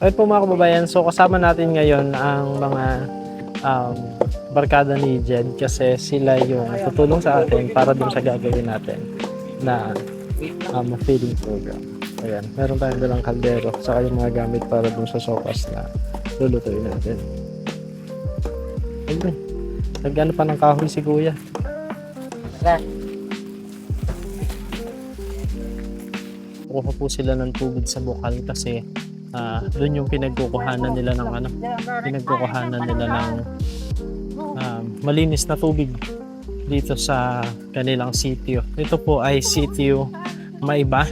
Ay po mga kababayan, so kasama natin ngayon ang mga barkada ni Jed kasi sila yung tutulong sa atin para dun sa gagawin natin na feeding program. Ayan, meron tayong dalang kaldero saka yung mga gamit para dun sa sopas na lulutuin natin. Ayun, nag-ano pa ng kahoy si Kuya. Kuha po sila ng tubig sa bukal kasi doon yung pinagkukuhanan nila ng malinis na tubig dito sa kanilang sitio. Ito po ay sitio Maiba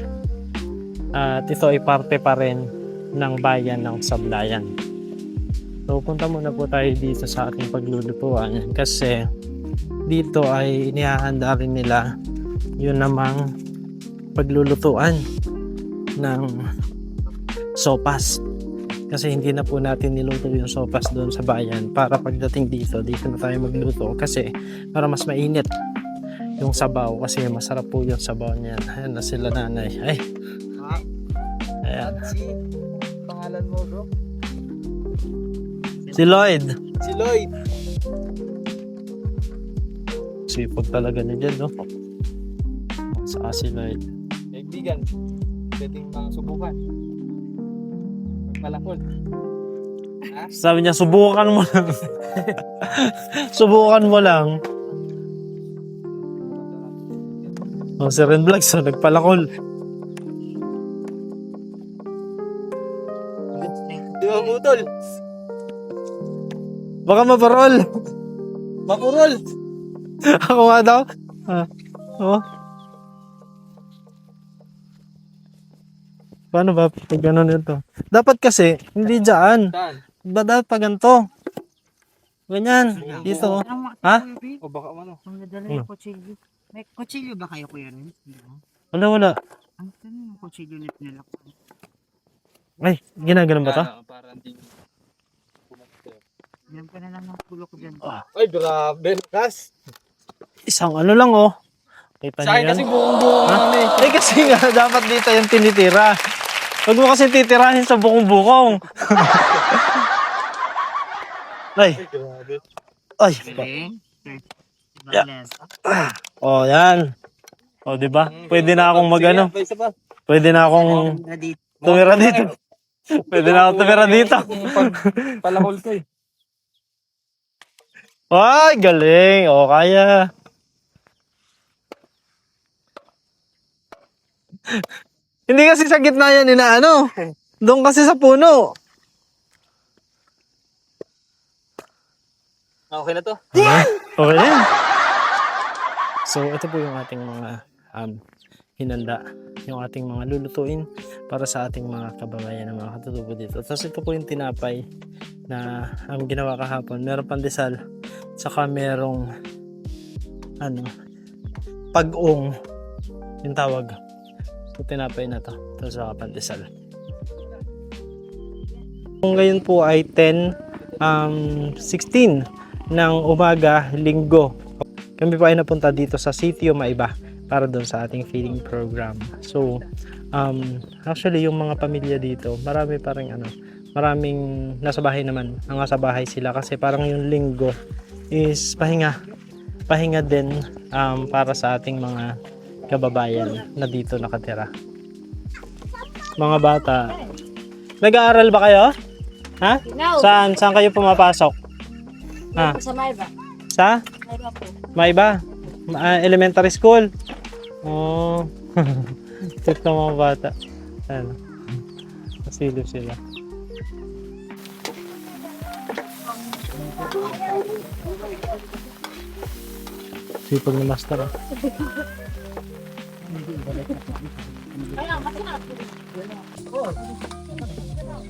at ito ay parte pa rin ng bayan ng Sablayan. So punta muna po tayo dito sa ating paglulutuan kasi dito ay inihahanda rin nila yun namang paglulutuan ng sopas kasi hindi na po natin niluto yung sopas doon sa bayan para pagdating dito na tayo magluto kasi para mas mainit yung sabaw kasi masarap po yung sabaw niyan. Ayan na sila nanay. Ay, ayan. Pangalan mo bro? Si Lloyd. Sipag talaga niya dyan, no? Sa si Lloyd. Kaibigan, pwedeng masubukan. Magpalakol. Sabi niya, subukan mo lang. Subukan mo lang. O, si Ren Vlogs, so, nagpalakol. Di ba putol? Baka maparol. Mapurol! Ako nga daw. Oh. Paano ba pag gano'n ito? Dapat kasi, hindi dyan. Saan? Ba dapat pa ganito? Ganyan. Dito. Ha? O baka ano? Ang nadala yung kutsilyo. May kutsilyo ba kayo kuya rin? Wala. Ang tanong yung kutsilyo nila. Ay, ginaganon ba to? Para hindi Alam ka na lang ng pulo ko dyan. Ay, grabe, Lucas. Isang ano lang, oh. Kita Sa akin niyo kasi yan? buong-buong Ha? ano eh. Eh kasi nga, dapat dito yung tinitira. Huwag mo kasi titirahin sa bukong-bukong. Ay. Ay, grabe. Ay. Galing. Yeah. Oh, yan. Oh, di ba? Pwede na akong magano. Isa pa. Pwede na akong tumira dito. Pwede na akong tumira dito. Palakol ko eh. Ay, galing. O, kaya. Hindi kasi sa gitna yan inaano. Doon kasi sa puno. Okay na to. Okay na yan. So, ito po yung ating mga hinanda. Yung ating mga lulutuin para sa ating mga kababayan na mga katutubo dito. Tapos ito po yung tinapay na ang ginawa kahapon. Meron pandesal. Saka merong pag-ong yung tawag. So, tinapay na to. Tapos saka pandesal. Ngayon po ay 16 ng umaga, linggo. Kami po ay napunta dito sa sitio Maiba para doon sa ating feeding program. So, actually yung mga pamilya dito, marami pa rin maraming nasa bahay naman. Ang nasa bahay sila kasi parang yung linggo is pahinga din para sa ating mga kababayan na dito nakatira. Mga bata, nag-aaral ba kayo? Ha? No. Saan kayo pumapasok? Ha? Sa Maiba. Sa? Maiba po. Maiba? Elementary school? Oh. Ito mga bata. Ano? Masilip sila. Sipag na master.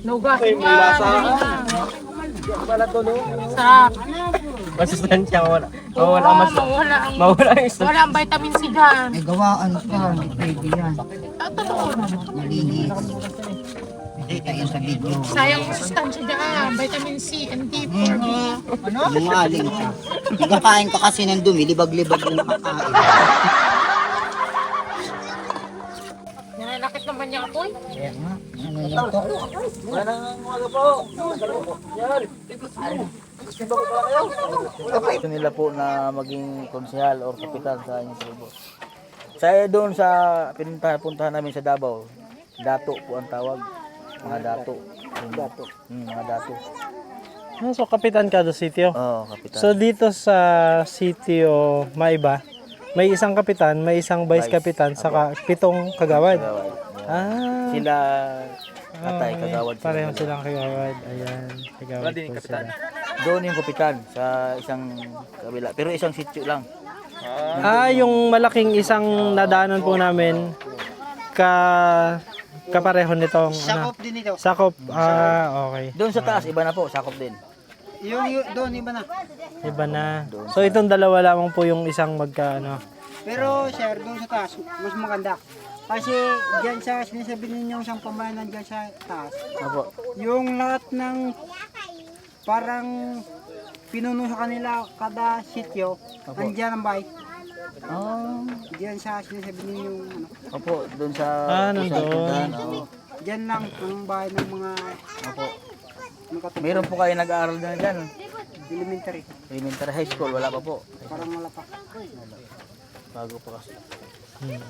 Nugas. Ay, may lasa. Pala to, no? Sarap. Masustansya, wala. Wala Mawala ang vitamin C dyan. May gawaan pa. May pwede yan. Malinis. Hindi tayo sa video. Sayang yung sustansya dyan. Vitamin C and D4. Lumaling ka. Nagkakain ka kasi ng dumi. Libag-libag yung nakakain. Nananakit naman niya ako. Kaya nga. Ano yung to? Gusto nila po na maging konsehal o kapitan sa inyong tribo. Sa doon sa puntahan namin sa Davao, dato po ang tawag. Mga dato. Mga dato. So, kapitan ka do sitio. Oo, kapitan. So, dito sa sitio Maiba, may isang kapitan, may isang vice kapitan, saka 7 kagawad. Kagawad. Ah, Sila tatay, kagawad sila. pareho silang kagawad. Ayan, kagawad po sila. Doon yung kapitan sa isang kabila. Pero isang sitio lang. Ah, yung malaking isang nadaanan po namin, kapareho nitong Sakop din ito. sakop. Ah, okay. Doon sa taas, iba na po, sakop din. Yung doon, iba na. Iba na. So, itong dalawa lamang po yung isang magkaano. Pero sir, doon sa taas, mas maganda. Kasi diyan sa sinasabi ninyo isang pamayanan diyan sa taas, Opo. yung lahat ng parang pinuno sa kanila kada sityo, andyan ang bahay. Oh. Diyan sa sinasabi ninyo ano. Opo, doon sa Nandun. puntahan, oo. Diyan lang ang bahay ng mga Opo. katutubong. Meron po kayo nag-aaral na dyan. Elementary. Elementary high school, wala pa po. Parang wala pa. Bago pa kasi.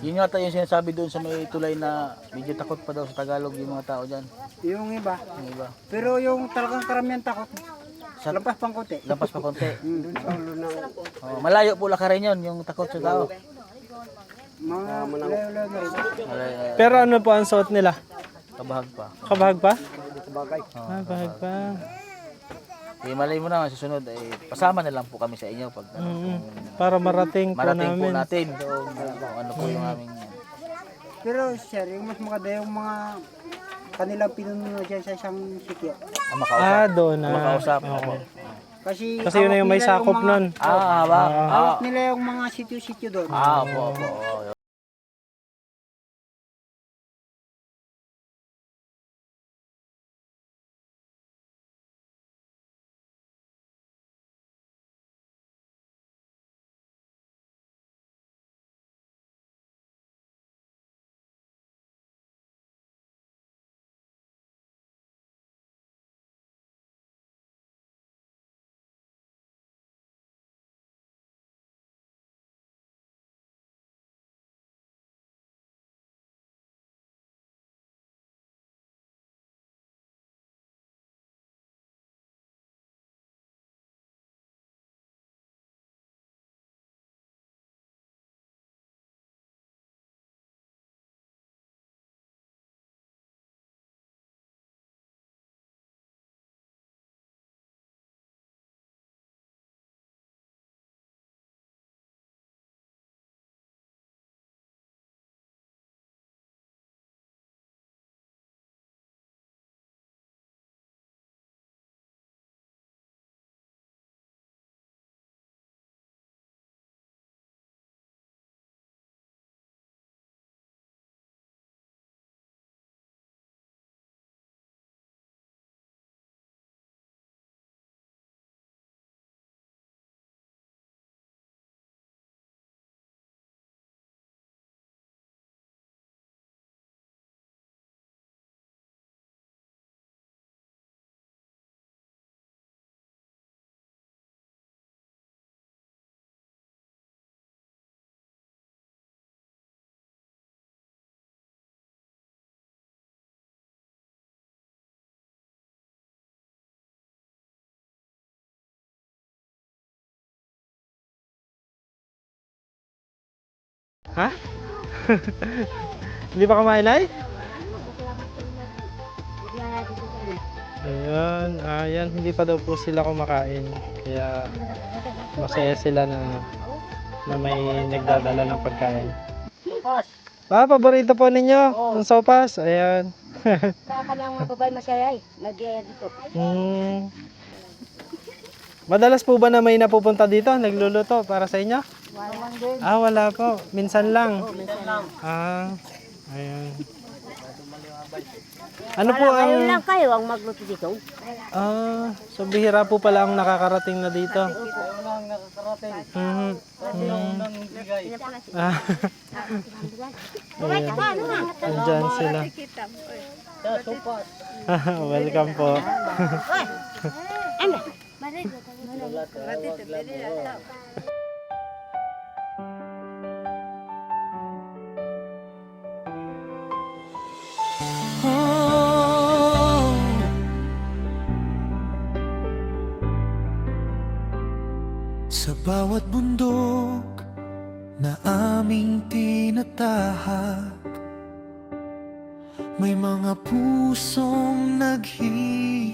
Yun yata yung sinasabi doon sa may tulay na medyo takot pa daw sa Tagalog yung mga tao dyan. Yung iba. Yung iba. Pero yung talagang karamihan takot, Sa lampas pang konti. lampas pa konti. Doon sa ulo na Oh, malayo po lakarin yun, yung takot sa tao. mga layo-layo na rin. Malayo, Pero ano po ang suot nila? kabahag pa. Kabahag pa? Bagay. Ah, bahag pa. Eh, malay mo na, susunod, pasama na lang po kami sa inyo pag Para marating po marating po namin. natin doon, kung ano po yung aming Pero sir, yung mas maganda yung mga kanilang pinuno dyan sa isang sityo. makausap. Ah, doon na. Makausap. Okay. Kasi Kasi yun na yung may hawak nila sakop mga- nun. Haba. Hawak nila yung mga sityo-sityo doon. Opo, opo. Oo. Ha? Hindi pa kumain ay? Ayan, ayan, hindi pa daw po sila kumakain. Kaya masaya sila na may nagdadala ng pagkain. Ah, paborito po ninyo, ang sopas. Ayan. Saka lang mga babae masaya dito. Hmm. Madalas po ba na may napupunta dito, nagluluto para sa inyo? Ah, wala po. Minsan lang. Ah, ayan. Ano po Kayo ang... lang kayo ang magluto dito. Ah, so bihira po pala ang nakakarating na dito. Mhm. Ah. Ayan. Andyan sila. Welcome po. Sa bawat bundok na aming tinatahak, may mga pusong naghihintay.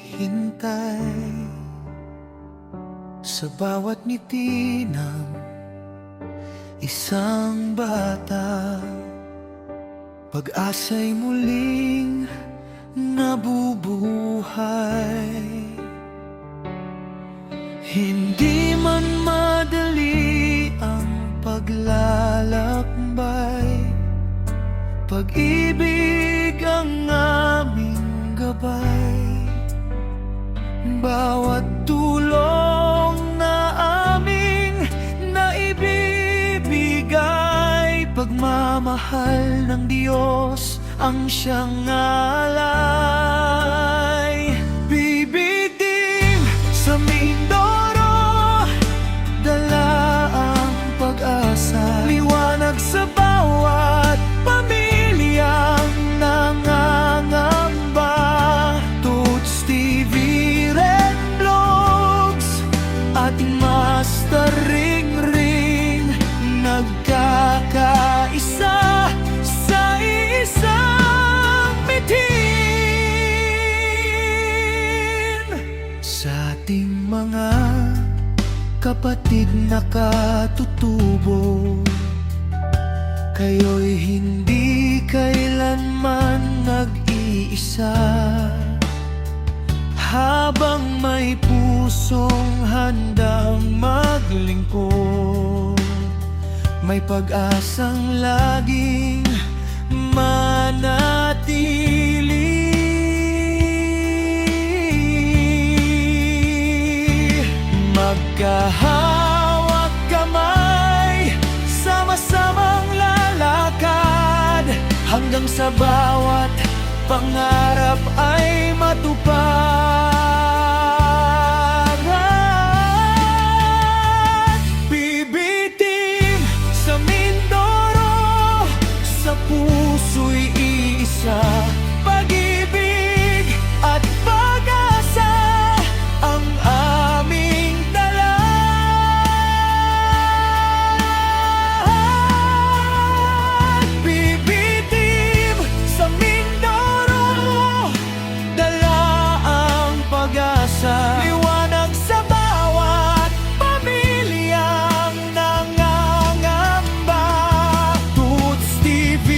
Sa bawat ngiti ng isang bata, pag-asa'y muling nabubuhay. Hindi man madali ang paglalakbay, pag-ibig ang aming gabay. Bawat tulong na aming naibibigay, pagmamahal ng Diyos ang siyang alay. Bibitim sa Mindoro, dala ang pag-asa, liwanag sa bawat pamilyang nangangamba. Toots TV, Red Vlogs, ating Master Ring Ring, nagkakaisa sa isang mitin. Sa ating mga kapatid na katutubo, kayo'y hindi kailanman nag-iisa. Habang may pusong handang maglingkod, may pag-asang laging manatili. Magkahawak kamay, sama-samang lalakad, hanggang sa bawat pangarap ay matupad. Bibitim sa Mindoro, sa puso'y iisa, pag-ibig at pag-asa ang aming dala. Bibitim sa Mindoro, dala ang pag-asa, liwanag sa bawat pamilyang nangangamba. Toots TV,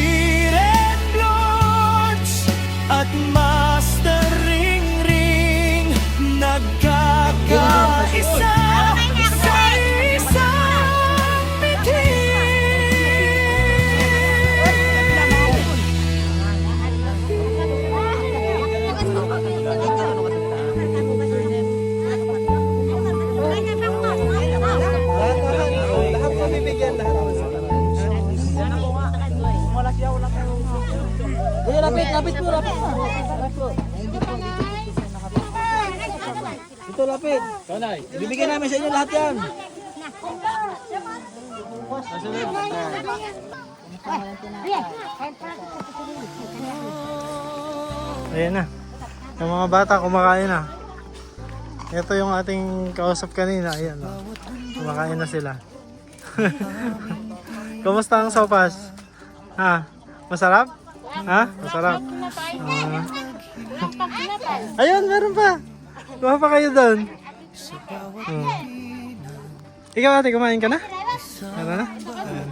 Red Vlogs, at Master Ring Ring, nagkakaisa sa isang Lahat po bibigyan lahat. Wala siya, wala kayo. Uy, lapit po. Ito lapit. Kanay, bibigyan namin sa inyo lahat yan. Ayan na. Yung mga bata kumakain na. Ito yung ating kausap kanina. Ayan. Oh. Kumakain na sila. Kumusta ang sopas? Ha? Masarap? Ha? Masarap? Ayun, meron pa. Kuha pa kayo doon. Ikaw ate, kumain ka na? Ano na? Ayan.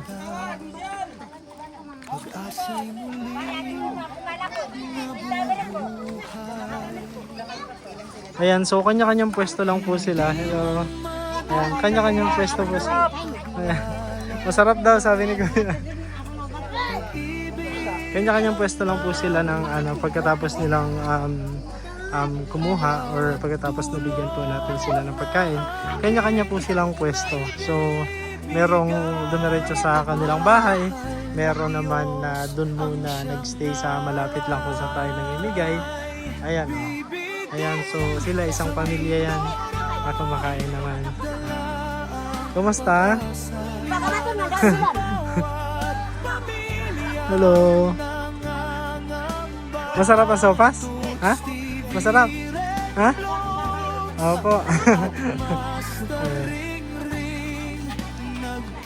Ayan, so kanya-kanyang pwesto lang po sila. Hello. Ayan, kanya-kanyang pwesto po sila. Ayan. Masarap daw, sabi ni Kuya. Kanya-kanyang pwesto lang po sila ng pagkatapos nilang kumuha or pagkatapos nabigyan po natin sila ng pagkain. Kanya-kanya po silang pwesto. So, merong dumiretso sa kanilang bahay, meron naman na dun muna nagstay sa malapit lang kung saan tayo namimigay. Ayan, oh. Ayan, so sila isang pamilya yan at kumakain naman. Kumusta? Hello. Masarap ang sopas? Ha? Masarap? Ha? Opo.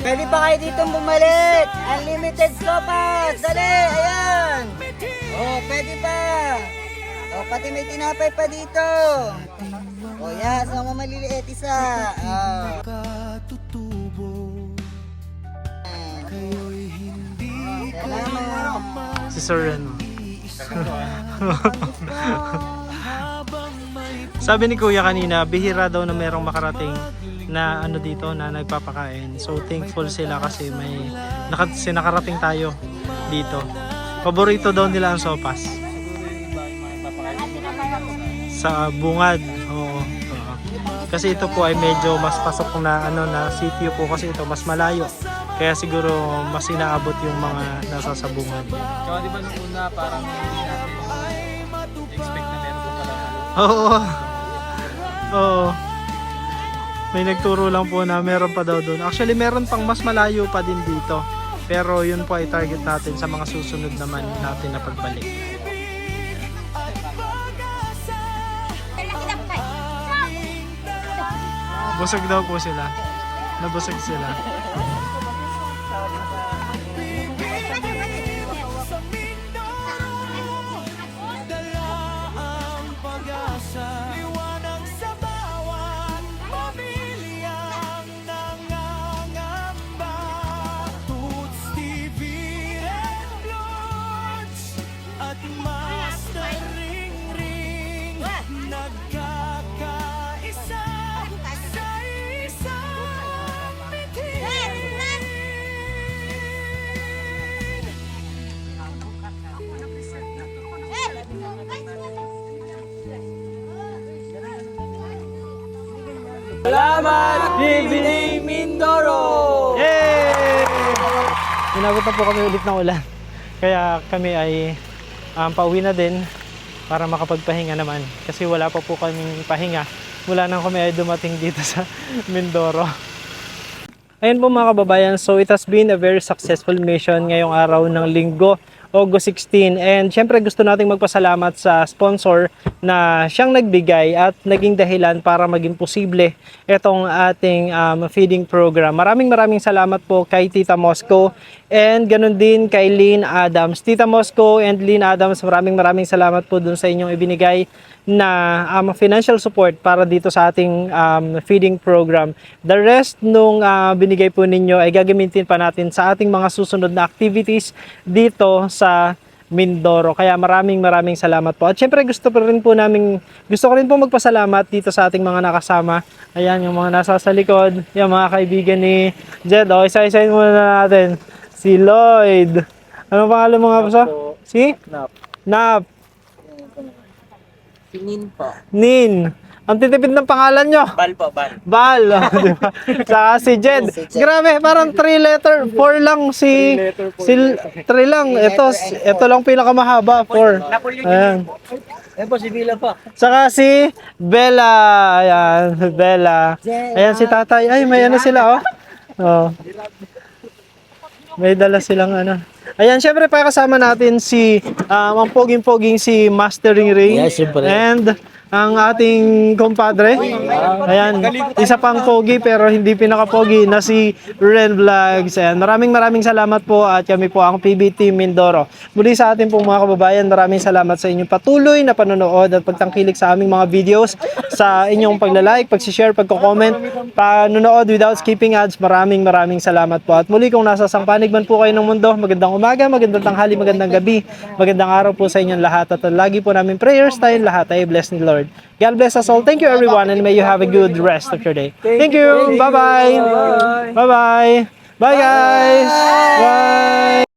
Pwede pa kayo dito bumalik. Unlimited sopas. Dali, ayan. Oh, pwede pa. Oh, pati may tinapay pa dito. Oh, yan. So, maliliit isa. Oh. Salamat. Si Sir Ren. Sabi ni Kuya kanina, bihira daw na merong makarating na ano dito na nagpapakain. So thankful sila kasi may nakarating tayo dito. Paborito daw nila ang sopas. Sa bungad. Oo. Kasi ito po ay medyo mas pasok na ano na sitio po kasi ito mas malayo. Kaya siguro mas inaabot yung mga nasa sa bungad. Kaya di ba nung una parang hindi natin expect na meron po pala. Oo. Oo. May nagturo lang po na meron pa daw doon. Actually, meron pang mas malayo pa din dito. Pero yun po ay target natin sa mga susunod naman natin na pagbalik. Busog daw po sila. Nabusog sila. Salamat, BBD Mindoro! Yay! Inabot na po kami ulit ng ulan. Kaya kami ay pauwi na din para makapagpahinga naman. Kasi wala pa po kaming pahinga. Mula nang kami ay dumating dito sa Mindoro. Ayun po mga kababayan, so it has been a very successful mission ngayong araw ng Linggo, August 16. And syempre gusto nating magpasalamat sa sponsor na siyang nagbigay at naging dahilan para maging posible itong ating feeding program. Maraming salamat po kay Tita Mosco and ganun din kay Lynn Adams. Tita Mosco and Lynn Adams, maraming salamat po dun sa inyong ibinigay na financial support para dito sa ating feeding program. The rest nung binigay po ninyo ay gagamitin pa natin sa ating mga susunod na activities dito sa Mindoro. Kaya maraming salamat po. At syempre gusto ko rin po magpasalamat dito sa ating mga nakasama. Ayan, yung mga nasa sa likod, yung mga kaibigan ni Jed. O, isa-isahin muna natin. Si Lloyd. Anong pangalan mo nga po sa? Si? Nap. Nin po. Nin. Ang titipid ng pangalan nyo. Bal po, bal. Bal. Di ba? Saka si Jed. Grabe, parang 3 letter. 4 lang si 3 lang. Ito lang pinakamahaba. 4. Ayan. Ayan po, si Vila pa. Saka si Bella. Ayan, Bella. Ayan si tatay. Ay, may ano sila, oh. Oh. May dala silang ano. Ayan, syempre pa kasama natin si ang poging-poging si Mastering Ring. Yes, syempre. And ang ating kumpadre. Ayan, isa pang pogi pero hindi pinaka-pogi na si Ren Vlogs. Ayan, maraming salamat po at kami po ang PBT Mindoro. Muli sa ating pong mga kababayan, maraming salamat sa inyong patuloy na panonood at pagtangkilik sa aming mga videos, sa inyong pagla-like, pag-share, pagko-comment, panonood without skipping ads. Maraming salamat po. At muli kung nasa sang panig man po kayo ng mundo, magandang umaga, magandang tanghali, magandang gabi, magandang araw po sa inyong lahat at lagi po namin prayers tayong lahat ay bless ni Lord. God bless us all. Thank you everyone and may you have a good rest of your day. Thank you. Bye-bye. Bye-bye. Bye guys. Bye.